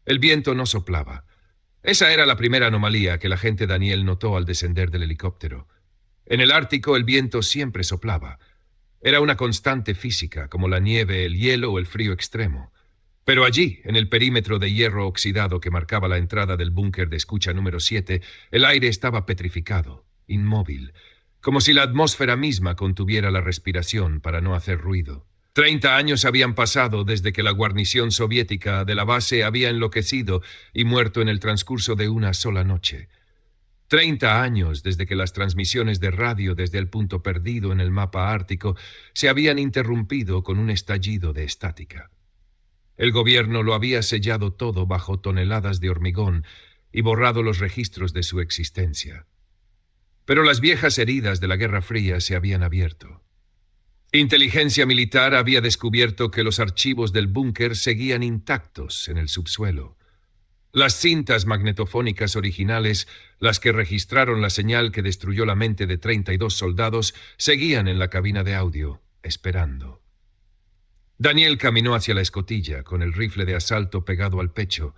El viento no soplaba. Esa era la primera anomalía que el agente Daniel notó al descender del helicóptero. En el Ártico el viento siempre soplaba. Era una constante física, como la nieve, el hielo o el frío extremo. Pero allí, en el perímetro de hierro oxidado que marcaba la entrada del búnker de escucha número 7, el aire estaba petrificado, inmóvil, como si la atmósfera misma contuviera la respiración para no hacer ruido. 30 años habían pasado desde que la guarnición soviética de la base había enloquecido y muerto en el transcurso de una sola noche. 30 años desde que las transmisiones de radio desde el punto perdido en el mapa ártico se habían interrumpido con un estallido de estática. El gobierno lo había sellado todo bajo toneladas de hormigón y borrado los registros de su existencia. Pero las viejas heridas de la Guerra Fría se habían abierto. Inteligencia militar había descubierto que los archivos del búnker seguían intactos en el subsuelo. Las cintas magnetofónicas originales, las que registraron la señal que destruyó la mente de 32 soldados, seguían en la cabina de audio, esperando. Daniel caminó hacia la escotilla, con el rifle de asalto pegado al pecho.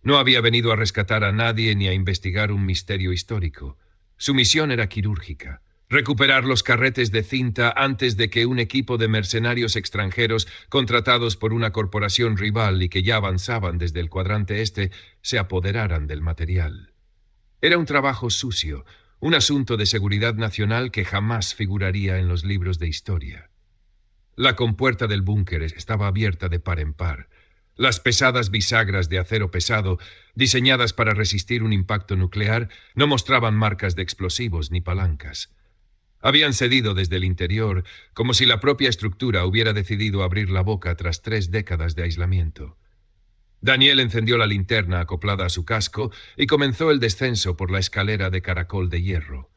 No había venido a rescatar a nadie ni a investigar un misterio histórico. Su misión era quirúrgica: recuperar los carretes de cinta antes de que un equipo de mercenarios extranjeros contratados por una corporación rival y que ya avanzaban desde el cuadrante este se apoderaran del material. Era un trabajo sucio, un asunto de seguridad nacional que jamás figuraría en los libros de historia. La compuerta del búnker estaba abierta de par en par. Las pesadas bisagras de acero pesado, diseñadas para resistir un impacto nuclear, no mostraban marcas de explosivos ni palancas. Habían cedido desde el interior, como si la propia estructura hubiera decidido abrir la boca tras 3 décadas de aislamiento. Daniel encendió la linterna acoplada a su casco y comenzó el descenso por la escalera de caracol de hierro.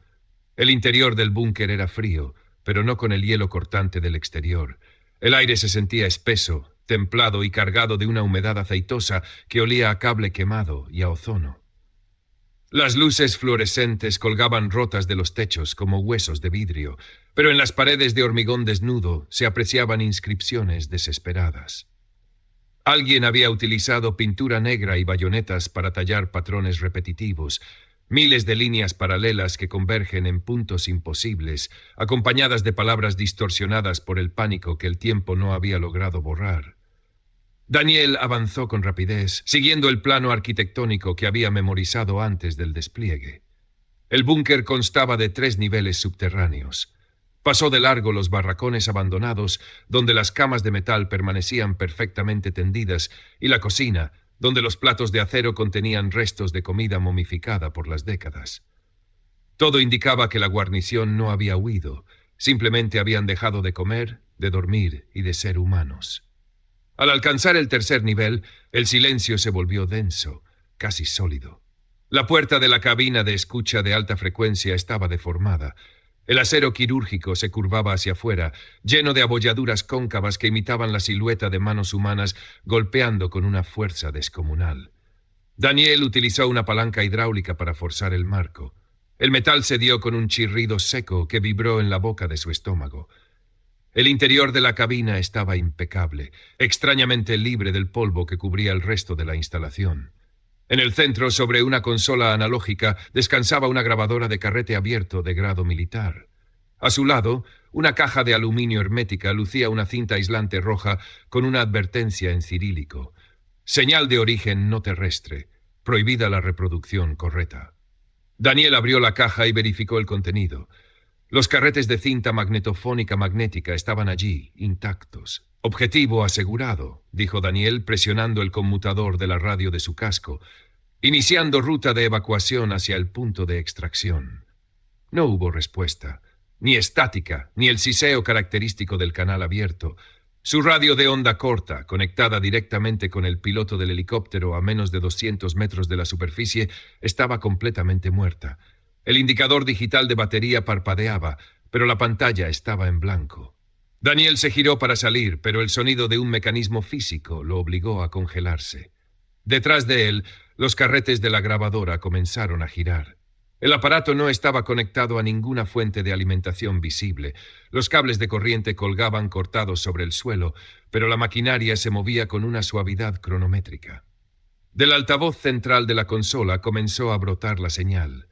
El interior del búnker era frío, pero no con el hielo cortante del exterior. El aire se sentía espeso, templado y cargado de una humedad aceitosa que olía a cable quemado y a ozono. Las luces fluorescentes colgaban rotas de los techos como huesos de vidrio, pero en las paredes de hormigón desnudo se apreciaban inscripciones desesperadas. Alguien había utilizado pintura negra y bayonetas para tallar patrones repetitivos, miles de líneas paralelas que convergen en puntos imposibles, acompañadas de palabras distorsionadas por el pánico que el tiempo no había logrado borrar. Daniel avanzó con rapidez, siguiendo el plano arquitectónico que había memorizado antes del despliegue. El búnker constaba de 3 niveles subterráneos. Pasó de largo los barracones abandonados, donde las camas de metal permanecían perfectamente tendidas, y la cocina, donde los platos de acero contenían restos de comida momificada por las décadas. Todo indicaba que la guarnición no había huido, simplemente habían dejado de comer, de dormir y de ser humanos. Al alcanzar el 3er nivel, el silencio se volvió denso, casi sólido. La puerta de la cabina de escucha de alta frecuencia estaba deformada. El acero quirúrgico se curvaba hacia afuera, lleno de abolladuras cóncavas que imitaban la silueta de manos humanas golpeando con una fuerza descomunal. Daniel utilizó una palanca hidráulica para forzar el marco. El metal cedió con un chirrido seco que vibró en la boca de su estómago. El interior de la cabina estaba impecable, extrañamente libre del polvo que cubría el resto de la instalación. En el centro, sobre una consola analógica, descansaba una grabadora de carrete abierto de grado militar. A su lado, una caja de aluminio hermética lucía una cinta aislante roja con una advertencia en cirílico: señal de origen no terrestre, prohibida la reproducción correcta. Daniel abrió la caja y verificó el contenido. Los carretes de cinta magnetofónica magnética estaban allí, intactos. «Objetivo asegurado», dijo Daniel, presionando el conmutador de la radio de su casco, «iniciando ruta de evacuación hacia el punto de extracción». No hubo respuesta, ni estática, ni el siseo característico del canal abierto. Su radio de onda corta, conectada directamente con el piloto del helicóptero a menos de 200 metros de la superficie, estaba completamente muerta. El indicador digital de batería parpadeaba, pero la pantalla estaba en blanco. Daniel se giró para salir, pero el sonido de un mecanismo físico lo obligó a congelarse. Detrás de él, los carretes de la grabadora comenzaron a girar. El aparato no estaba conectado a ninguna fuente de alimentación visible. Los cables de corriente colgaban cortados sobre el suelo, pero la maquinaria se movía con una suavidad cronométrica. Del altavoz central de la consola comenzó a brotar la señal.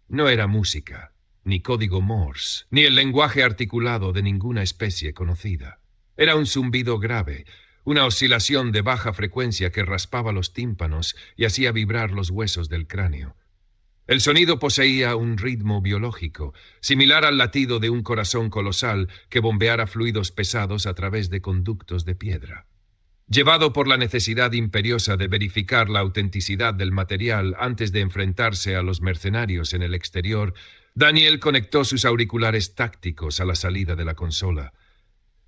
No era música, ni código Morse, ni el lenguaje articulado de ninguna especie conocida. Era un zumbido grave, una oscilación de baja frecuencia que raspaba los tímpanos y hacía vibrar los huesos del cráneo. El sonido poseía un ritmo biológico, similar al latido de un corazón colosal que bombeara fluidos pesados a través de conductos de piedra. Llevado por la necesidad imperiosa de verificar la autenticidad del material antes de enfrentarse a los mercenarios en el exterior, Daniel conectó sus auriculares tácticos a la salida de la consola.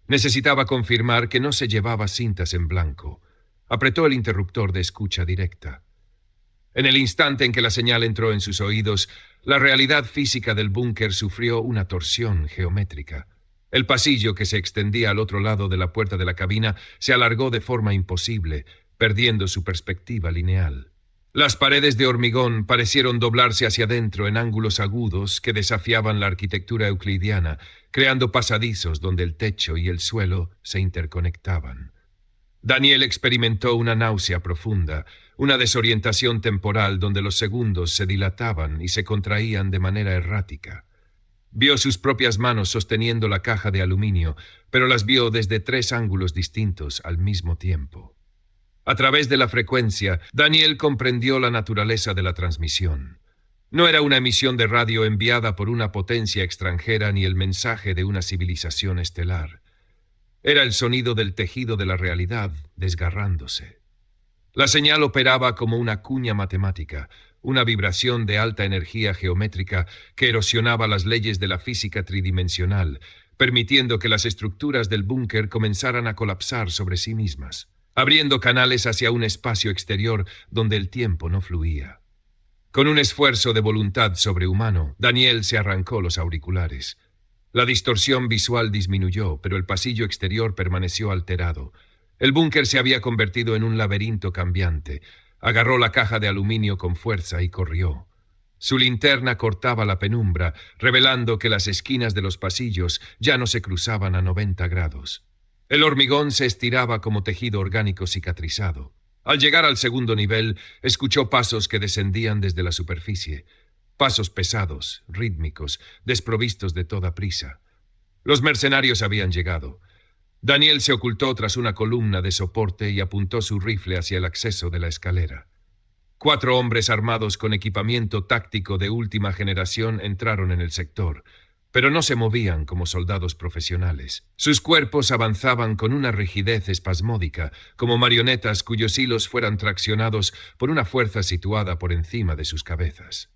Necesitaba confirmar que no se llevaba cintas en blanco. Apretó el interruptor de escucha directa. En el instante en que la señal entró en sus oídos, la realidad física del búnker sufrió una torsión geométrica. El pasillo que se extendía al otro lado de la puerta de la cabina se alargó de forma imposible, perdiendo su perspectiva lineal. Las paredes de hormigón parecieron doblarse hacia adentro en ángulos agudos que desafiaban la arquitectura euclidiana, creando pasadizos donde el techo y el suelo se interconectaban. Daniel experimentó una náusea profunda, una desorientación temporal donde los segundos se dilataban y se contraían de manera errática. Vio sus propias manos sosteniendo la caja de aluminio, pero las vio desde 3 ángulos distintos al mismo tiempo. A través de la frecuencia, Daniel comprendió la naturaleza de la transmisión. No era una emisión de radio enviada por una potencia extranjera ni el mensaje de una civilización estelar. Era el sonido del tejido de la realidad desgarrándose. La señal operaba como una cuña matemática, una vibración de alta energía geométrica que erosionaba las leyes de la física tridimensional, permitiendo que las estructuras del búnker comenzaran a colapsar sobre sí mismas, abriendo canales hacia un espacio exterior donde el tiempo no fluía. Con un esfuerzo de voluntad sobrehumano, Daniel se arrancó los auriculares. La distorsión visual disminuyó, pero el pasillo exterior permaneció alterado. El búnker se había convertido en un laberinto cambiante. Agarró la caja de aluminio con fuerza y corrió. Su linterna cortaba la penumbra, revelando que las esquinas de los pasillos ya no se cruzaban a 90 grados. El hormigón se estiraba como tejido orgánico cicatrizado. Al llegar al segundo nivel, escuchó pasos que descendían desde la superficie. Pasos pesados, rítmicos, desprovistos de toda prisa. Los mercenarios habían llegado. Daniel se ocultó tras una columna de soporte y apuntó su rifle hacia el acceso de la escalera. 4 hombres armados con equipamiento táctico de última generación entraron en el sector, pero no se movían como soldados profesionales. Sus cuerpos avanzaban con una rigidez espasmódica, como marionetas cuyos hilos fueran traccionados por una fuerza situada por encima de sus cabezas.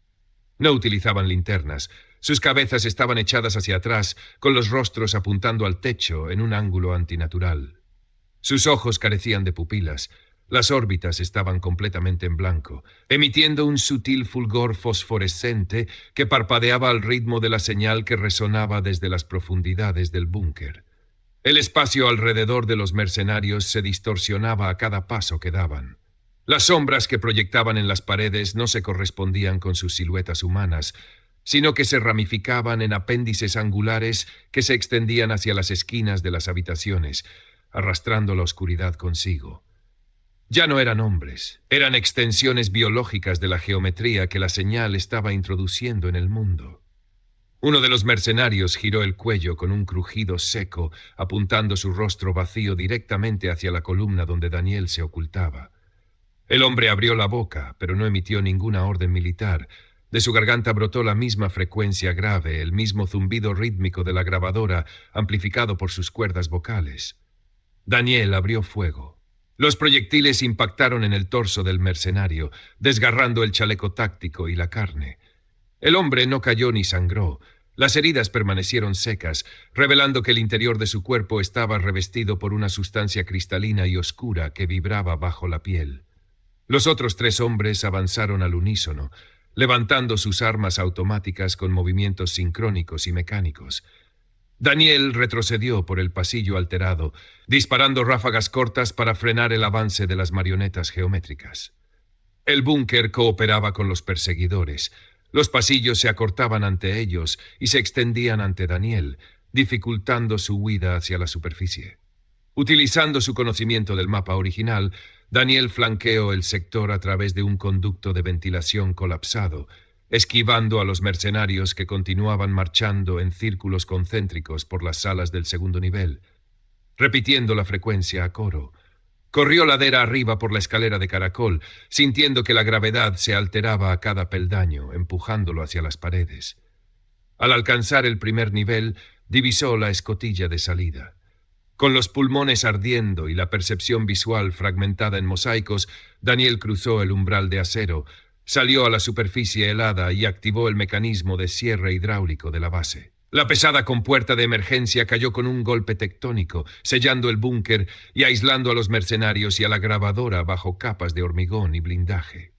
No utilizaban linternas. Sus cabezas estaban echadas hacia atrás, con los rostros apuntando al techo en un ángulo antinatural. Sus ojos carecían de pupilas. Las órbitas estaban completamente en blanco, emitiendo un sutil fulgor fosforescente que parpadeaba al ritmo de la señal que resonaba desde las profundidades del búnker. El espacio alrededor de los mercenarios se distorsionaba a cada paso que daban. Las sombras que proyectaban en las paredes no se correspondían con sus siluetas humanas, sino que se ramificaban en apéndices angulares que se extendían hacia las esquinas de las habitaciones, arrastrando la oscuridad consigo. Ya no eran hombres, eran extensiones biológicas de la geometría que la señal estaba introduciendo en el mundo. Uno de los mercenarios giró el cuello con un crujido seco, apuntando su rostro vacío directamente hacia la columna donde Daniel se ocultaba. El hombre abrió la boca, pero no emitió ninguna orden militar. De su garganta brotó la misma frecuencia grave, el mismo zumbido rítmico de la grabadora, amplificado por sus cuerdas vocales. Daniel abrió fuego. Los proyectiles impactaron en el torso del mercenario, desgarrando el chaleco táctico y la carne. El hombre no cayó ni sangró. Las heridas permanecieron secas, revelando que el interior de su cuerpo estaba revestido por una sustancia cristalina y oscura que vibraba bajo la piel. Los otros 3 hombres avanzaron al unísono, levantando sus armas automáticas con movimientos sincrónicos y mecánicos. Daniel retrocedió por el pasillo alterado, disparando ráfagas cortas para frenar el avance de las marionetas geométricas. El búnker cooperaba con los perseguidores. Los pasillos se acortaban ante ellos y se extendían ante Daniel, dificultando su huida hacia la superficie. Utilizando su conocimiento del mapa original, Daniel flanqueó el sector a través de un conducto de ventilación colapsado, esquivando a los mercenarios que continuaban marchando en círculos concéntricos por las salas del segundo nivel, repitiendo la frecuencia a coro. Corrió ladera arriba por la escalera de caracol, sintiendo que la gravedad se alteraba a cada peldaño, empujándolo hacia las paredes. Al alcanzar el primer nivel, divisó la escotilla de salida. Con los pulmones ardiendo y la percepción visual fragmentada en mosaicos, Daniel cruzó el umbral de acero, salió a la superficie helada y activó el mecanismo de cierre hidráulico de la base. La pesada compuerta de emergencia cayó con un golpe tectónico, sellando el búnker y aislando a los mercenarios y a la grabadora bajo capas de hormigón y blindaje.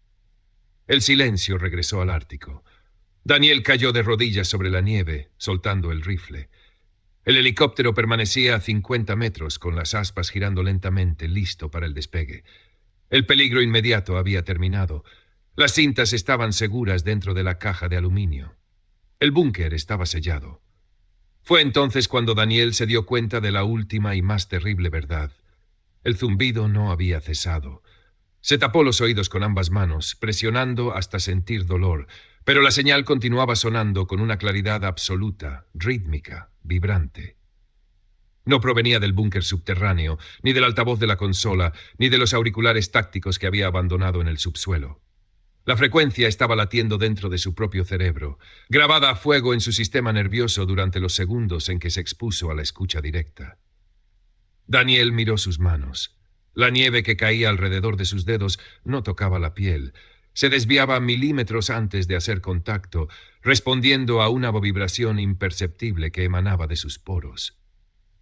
El silencio regresó al Ártico. Daniel cayó de rodillas sobre la nieve, soltando el rifle. El helicóptero permanecía a 50 metros, con las aspas girando lentamente, listo para el despegue. El peligro inmediato había terminado. Las cintas estaban seguras dentro de la caja de aluminio. El búnker estaba sellado. Fue entonces cuando Daniel se dio cuenta de la última y más terrible verdad. El zumbido no había cesado. Se tapó los oídos con ambas manos, presionando hasta sentir dolor, pero la señal continuaba sonando con una claridad absoluta, rítmica, vibrante. No provenía del búnker subterráneo, ni del altavoz de la consola, ni de los auriculares tácticos que había abandonado en el subsuelo. La frecuencia estaba latiendo dentro de su propio cerebro, grabada a fuego en su sistema nervioso durante los segundos en que se expuso a la escucha directa. Daniel miró sus manos. La nieve que caía alrededor de sus dedos no tocaba la piel. Se desviaba milímetros antes de hacer contacto, respondiendo a una vibración imperceptible que emanaba de sus poros.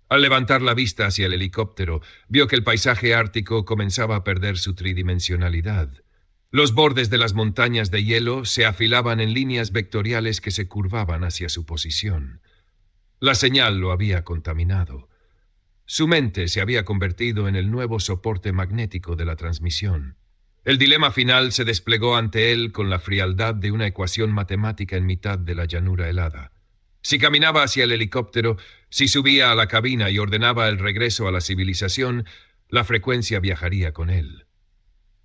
Al levantar la vista hacia el helicóptero, vio que el paisaje ártico comenzaba a perder su tridimensionalidad. Los bordes de las montañas de hielo se afilaban en líneas vectoriales que se curvaban hacia su posición. La señal lo había contaminado. Su mente se había convertido en el nuevo soporte magnético de la transmisión. El dilema final se desplegó ante él con la frialdad de una ecuación matemática en mitad de la llanura helada. Si caminaba hacia el helicóptero, si subía a la cabina y ordenaba el regreso a la civilización, la frecuencia viajaría con él.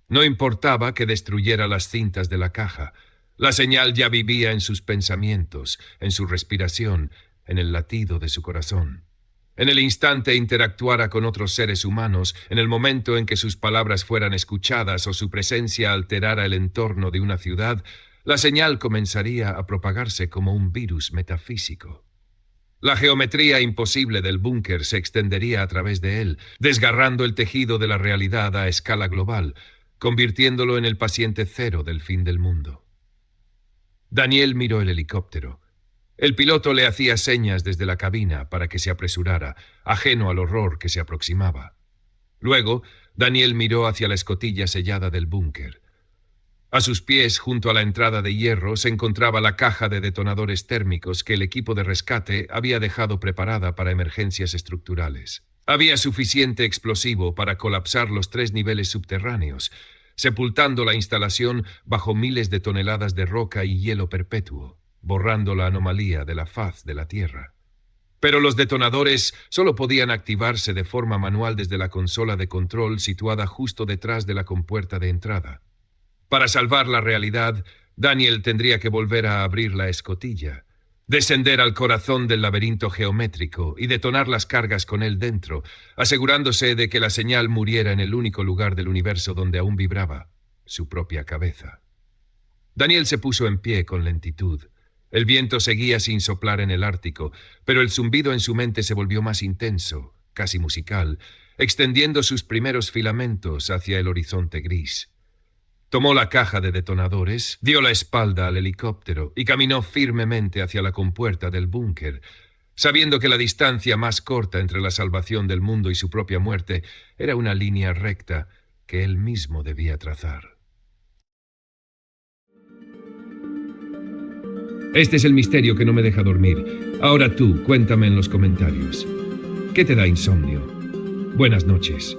No importaba que destruyera las cintas de la caja. La señal ya vivía en sus pensamientos, en su respiración, en el latido de su corazón. En el instante interactuara con otros seres humanos, en el momento en que sus palabras fueran escuchadas o su presencia alterara el entorno de una ciudad, la señal comenzaría a propagarse como un virus metafísico. La geometría imposible del búnker se extendería a través de él, desgarrando el tejido de la realidad a escala global, convirtiéndolo en el paciente cero del fin del mundo. Daniel miró el helicóptero. El piloto le hacía señas desde la cabina para que se apresurara, ajeno al horror que se aproximaba. Luego, Daniel miró hacia la escotilla sellada del búnker. A sus pies, junto a la entrada de hierro, se encontraba la caja de detonadores térmicos que el equipo de rescate había dejado preparada para emergencias estructurales. Había suficiente explosivo para colapsar los 3 niveles subterráneos, sepultando la instalación bajo miles de toneladas de roca y hielo perpetuo, borrando la anomalía de la faz de la Tierra. Pero los detonadores solo podían activarse de forma manual desde la consola de control situada justo detrás de la compuerta de entrada. Para salvar la realidad, Daniel tendría que volver a abrir la escotilla, descender al corazón del laberinto geométrico y detonar las cargas con él dentro, asegurándose de que la señal muriera en el único lugar del universo donde aún vibraba, su propia cabeza. Daniel se puso en pie con lentitud. El viento seguía sin soplar en el Ártico, pero el zumbido en su mente se volvió más intenso, casi musical, extendiendo sus primeros filamentos hacia el horizonte gris. Tomó la caja de detonadores, dio la espalda al helicóptero y caminó firmemente hacia la compuerta del búnker, sabiendo que la distancia más corta entre la salvación del mundo y su propia muerte era una línea recta que él mismo debía trazar. Este es el misterio que no me deja dormir. Ahora tú, cuéntame en los comentarios. ¿Qué te da insomnio? Buenas noches.